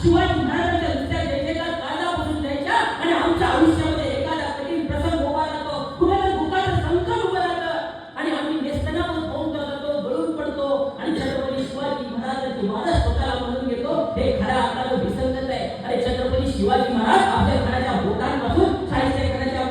शिवाजी महाराजांच्या नुसत्या जयजयकार काळजापासून द्यायच्या आणि आमच्या आयुष्यामध्ये एखादा कठीण प्रसंग उभा राहतो, कुणाला दुःखाचं संकट उभं राहतं आणि आम्ही नेस्तनावर होऊन जातो, गळून पडतो आणि छत्रपती शिवाजी महाराजांची वारस स्वतःला म्हणून घेतो. हे खऱ्या अर्थानं विसंगत आहे. अरे छत्रपती शिवाजी महाराज आपल्या घराच्या बोटांपासून 40 एकराच्या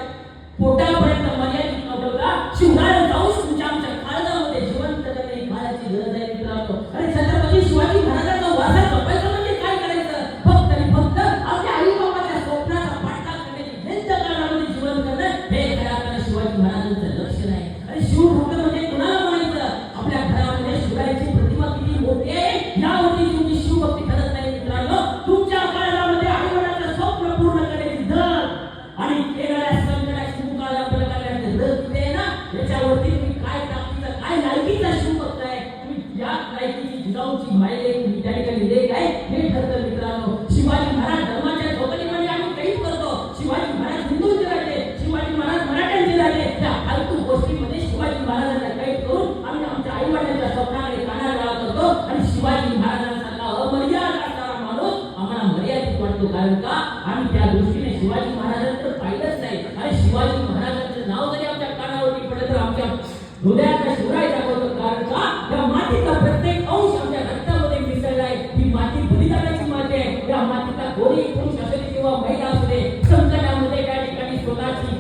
पोटापर्यंत मर्यादित न ठेवता शिवराय जाऊन तुमच्या आमच्या काळजामध्ये जिवंत करणे काळाची गरज आहे मित्रांनो. अरे छत्रपती शिवाजी महाराजांचा वारसा जपायचं म्हणजे काय करायचं? फक्त आणि फक्त आपल्या आई बाबाच्या स्वप्नाचा पाठलाग करण्याची व्यंत काळामध्ये जीवन करणं हे खऱ्या अर्थानं शिवाजी महाराजांचं लक्षण आहे. अरे शिवभक्त म्हणजे कुणाला म्हणायचं? आपल्या घरामध्ये शिवरायांची प्रतिमा किती मोठी आहे यावरती तुमची शिवभक्ती ठरत नाही मित्रांनो. तुमच्या काळामध्ये आईवडिलांचं स्वप्न पूर्ण करण्याची धग आणि येणाऱ्या संकटाची मुकाबला करण्याची धग किती आहे ना, याच्यावरती तुम्ही काय ताकदीचा काय लायकीचा शिवभक्त आहे, तुम्ही या लायकीची जिजाऊची मायले तुम्ही त्या ठिकाणी लेख आहे हे ठरतं मित्रांनो. शिवाजी महाराज धर्माच्या चौकटीमध्ये आम्ही कैद करतो, शिवाजी महाराज हिंदूंचे राजे, शिवाजी महाराज मराठ्यांचे राजे, त्या फालतू गोष्टीमध्ये शिवाजी महाराजांना कैद करून आम्ही आमच्या आई वडिलांच्या स्वप्नाकडे कानाडोळा करतो आणि शिवाजी महाराजांसारखा अमर्याद असणारा माणूस आम्हाला मर्यादित वाटतो. कारण का आम्ही त्या दृष्टीने शिवाजी महाराजांकडे पाहिलंच नाही. आणि शिवाजी महाराजांचं नाव जरी आमच्या कानावरती पडलं तर आमच्या हृदयातला शिवराय जागवतो. कारण का त्या मातीचा